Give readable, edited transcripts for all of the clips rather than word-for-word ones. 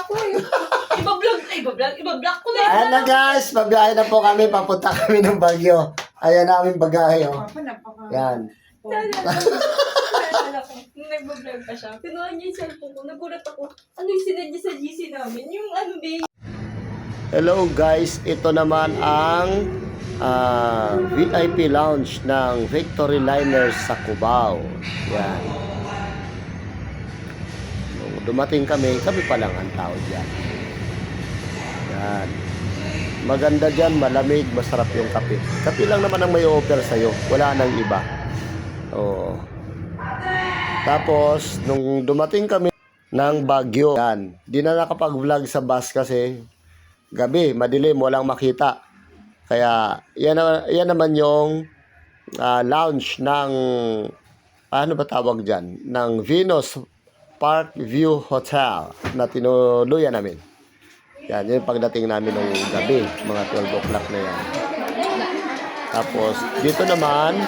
ako eh. Iba-vlog ko na. Ayan na guys, mabiyahe na po kami. Papunta kami ng Baguio. Ayan namin bagahe, oh. Yan. Nagbablog pa siya. Pinuha niya yung cellphone ko. Nagulat ako. Ano yung sinad niya sa GC namin? Yung ano ba Hello guys, ito naman ang VIP lounge ng Victory Liners sa Cubao. Yan. Nung dumating kami pa lang ang tao dyan. Yan. Maganda dyan, malamig, masarap yung kape. Kape lang naman ang may offer sa'yo. Wala nang iba. Oo. Tapos, nung dumating kami ng Baguio, yan. Di na nakapag-vlog sa bus kasi gabi, madilim, walang makita. Kaya, yan naman yung lounge ng, ano ba tawag dyan? Ng Venus Park View Hotel na tinuluyan namin. Yan, yung pagdating namin ng gabi, mga 12 o'clock na yan. Tapos, dito naman,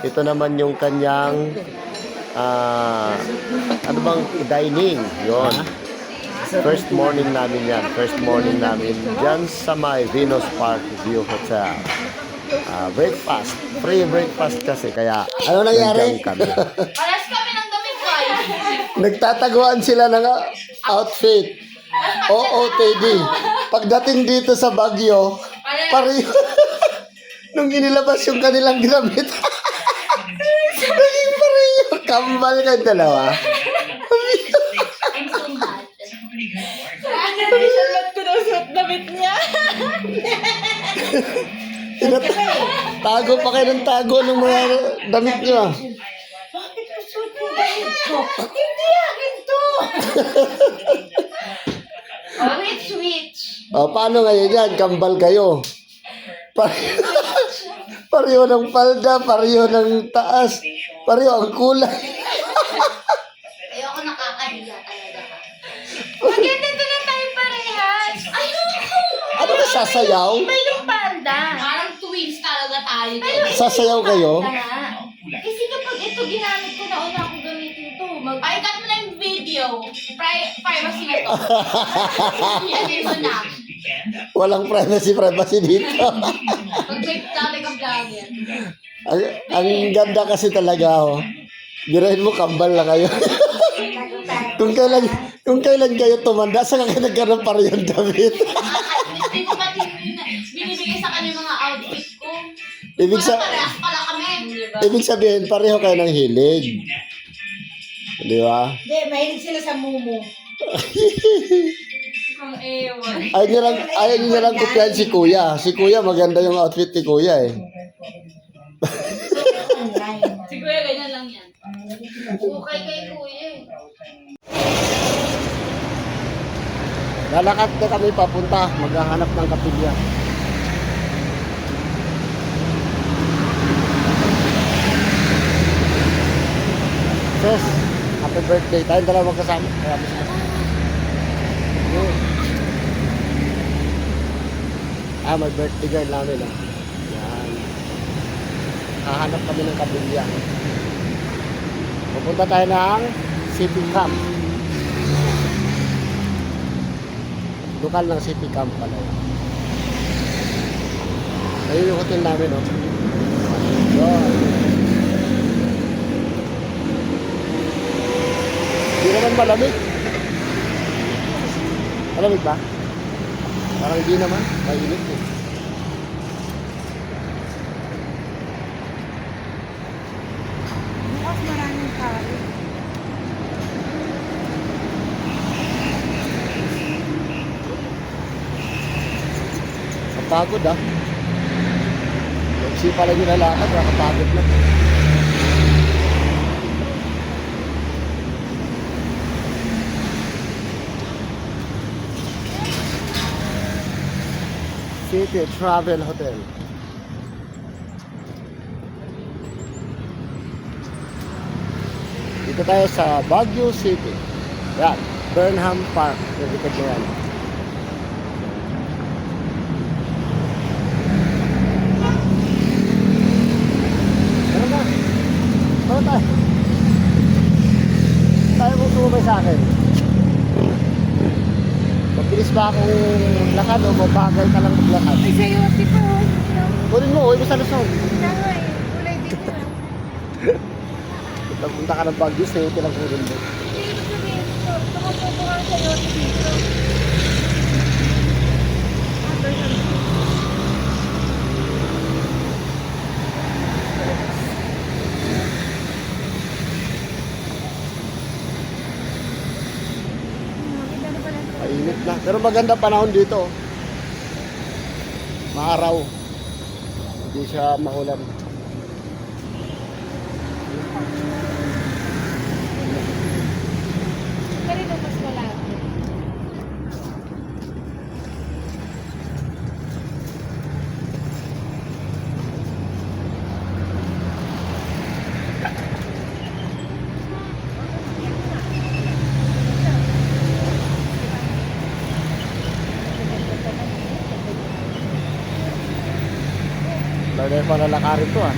ito naman yung kanyang, ano bang dining, yon. First morning namin yan. First morning namin dyan sa may Venus Park View Hotel. Breakfast. Free breakfast kasi. Kaya, ano nangyari? Kami. Paras kami ng damit ko ay. Nagtataguan sila ng outfit. OOTD. Pagdating dito sa Baguio, pareho. Nung inilabas yung kanilang ginamit. Naging pareho. Kambal kayong dalawa. Nag-shot ko daw sa damit niya. Tago pa kayo ng tago ng mga damit niyo. Hindi akin to. Switch. O, paano ngayon yan? Kambal kayo. Pareho ng palda, pareho ng taas, pareho ang kulay. Ayoko nakakahiya talaga. Maganda na tayo parehas. Ayoko. Ano ka sasayaw? May yung panda. Parang twins talaga tayo. Sasayaw kayo? Kasi kapag ito ginamit ko, nauna akong gamitin ito. Paikat mo na yung video. Privacy na to. Yan mo na. Walang privacy dito. Mag-break talaga ka vlogger. ang ganda kasi talaga, oh. Birahin mo, kambal na kayo. kung kailan kayo tumanda, saan kayo nagkaroon pa rin yung damit? Hindi ko ba binibigay sa kanya mga outfit ko? Parehas pala kami. Ibig sabihin, pareho kayo ng hilig. Di ba? Hindi, mahilig sila sa mumu. Ang ewan. Ayaw nyo lang kopyahan si Kuya. Si Kuya, maganda yung outfit ni Kuya eh. Si Kuya, ganyan lang yan. Okay kay Kuya eh. Lalakad na kami papunta. Maghahanap ng kapilya. Sis, happy birthday. Tayong dalawa magkasama. May birthday girl namin. Yan. Hahanap kami ng kapilya. Pupunta tayo ng City Camp. Lokal ng City Camp pala. Ayun yung hotel namin, no? Yun. Hindi naman malamig. Malamig ba? Parang hindi naman. Mainit eh. Bukas maraming tao. Kapagod ah. Kasi pala yung lalakad, nakapagod lang. City Travel Hotel. Dito tayo sa Baguio City. Yan, Burnham Park. Yung likod na yan. Ano na? Ano tayo? Tayo mo sumabay sa akin. Mabilis ba akong lakad o mabagal ka lang maglakad? Ay, sa'yo, tipo. Kunin mo, uwi mo sa Luzon. Kaya eh, kulay dito. Punta ka ng Baguio, sa'yo lang kunin mo. Hindi mo sabihin ito. Tumutubo ka sa'yo dito. Mainit na. Pero maganda panahon dito. Maaraw. Hindi siya maulan. Pero ito mas malaki. Lagay pa na lakarin to ah.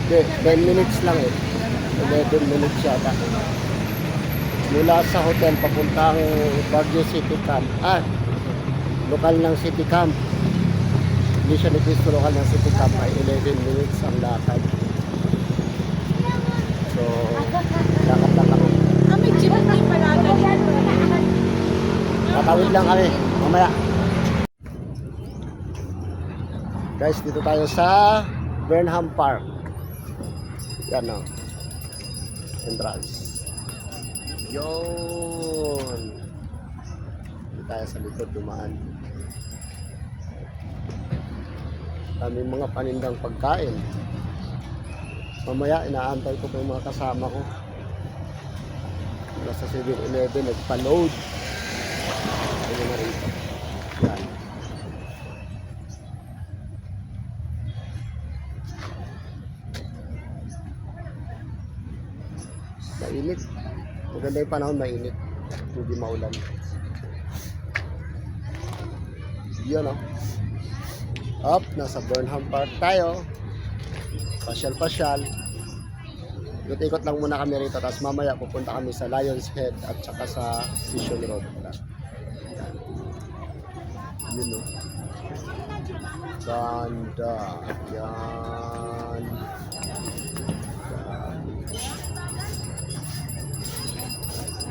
Hindi, 10 minutes lang eh. 11 minutes yata. Mula sa hotel papuntang Baguio City Camp. Lokal ng City Camp. Hindi siya nagpisto lokal ng City Camp ay 11 minutes ang lakad. So, lakad lang kami. Kami jeepney pala ganito. Tatawid lang kami. Mamaya. Guys, dito tayo sa Burnham Park. Yan o. Entrance. Yun. Dito tayo sa likod dumaan. Daming mga panindang pagkain. Mamaya, inaantay ko pa yung mga kasama ko. Nasa 7-Eleven, nagpa-load. Ayun na rito. Yan. Mainit. Maganda yung panahon, mainit. Hindi maulan. Yun o. Up, nasa Burnham Park tayo. Pasyal-pasyal. Ikot-ikot lang muna kami rito. Tapos mamaya pupunta kami sa Lion's Head at saka sa Vision Road. Yun o. Ganda. Yan.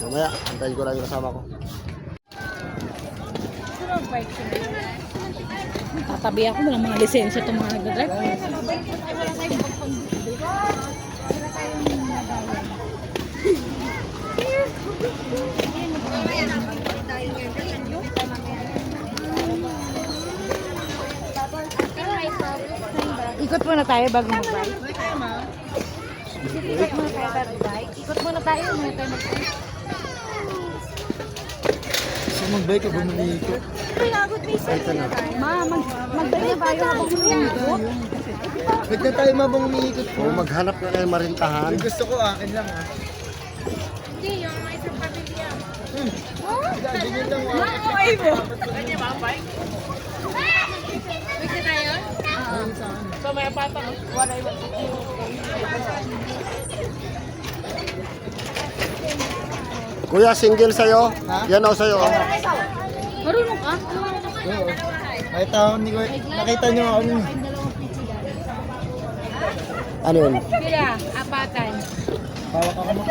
Mamaya, antayin ko lang yung kasama ko. Sino bike sila? Tatabi ako, walang mga lisensya itong mga nag-drive. Ikot muna tayo bago mag-bike. Ikot muna tayo bago mag-bike. Ikot muna tayo mag-bike. So mag-bike ka ba mag-iikot? Pinagot may isa. Mag-bike na tayo habang umiikot. Ba't na tayo mabang umiikot po? Maghanap na kayo marintahan. Gusto ko akin lang ah. Hindi, yung may isang pamilya. Ganyan lang ah. Ay mo. Kanya ba ang bike? Bike na tayo? So may apata ko? Wala yung Kuya, single sa'yo? Yan o sa'yo. marunong ka? Oo. Nakita ko ni nakita niyo ako nun. Ano yun? Sila, apatan. Hawak ako mo.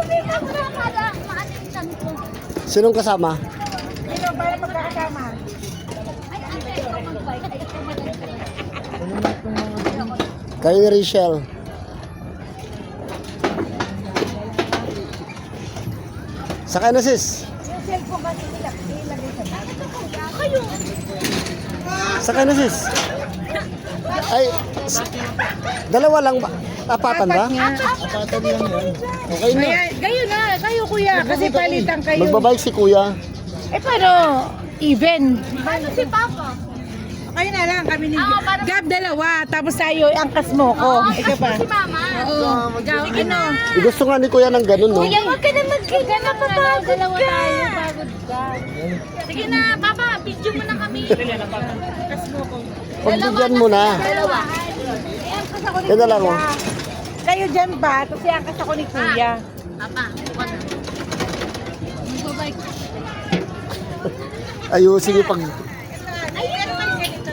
Sinong kasama? Sino ba yung magkakasama? Ano na itong mga Kayo ni Rachel. Sakay na sis. Yung cellphone kasi nila, ilagay sa bag. Kayo. Sakay na sis. Ay, dalawa lang ba? Apatan ba? apatan lang yan. Okay na. Kayo na, kayo kuya, kasi palitan kayo. Magbabike si kuya. Eh paano? Even. Paano si Papa? Kayo na lang, kami ni Gab dalawa, tapos tayo, angkas mo ko. Ikaw pa. Si Mama. Oo. Gab, ano? Gusto nga ni kuya ng ganun, no? Kuya, wag ka na magkita na papagod dalawa tayo, pagod ka. Sige na, Papa, video mo na kami. Angkas mo ko. Pagbigyan mo na. Dalawa. Eh, angkas ako ni Yan na lang, Kuya. oh. Kayo dyan ba? Kasi angkas ako ni Kuya. Papa, buwan na. Magbabike. Ayusin yung pag... Ay, ano ba ganito?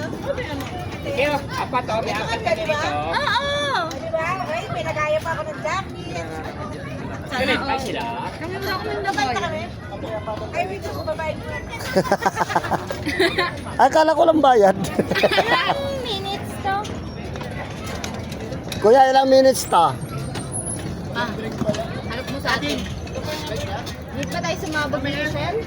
Kaya, apat o, may apat ka dito. Oo! Di ba? Ay, pinagaya pa ako ng jacket. Ganit pa sila. Kami mo ako ng labay kami. Ay, wait ako babae. Akala ko lang bayad. Ilang minutes to? Kuya, ilang minutes ta? Harap mo sa atin. Dito ba tayo sumabog ng Michelle?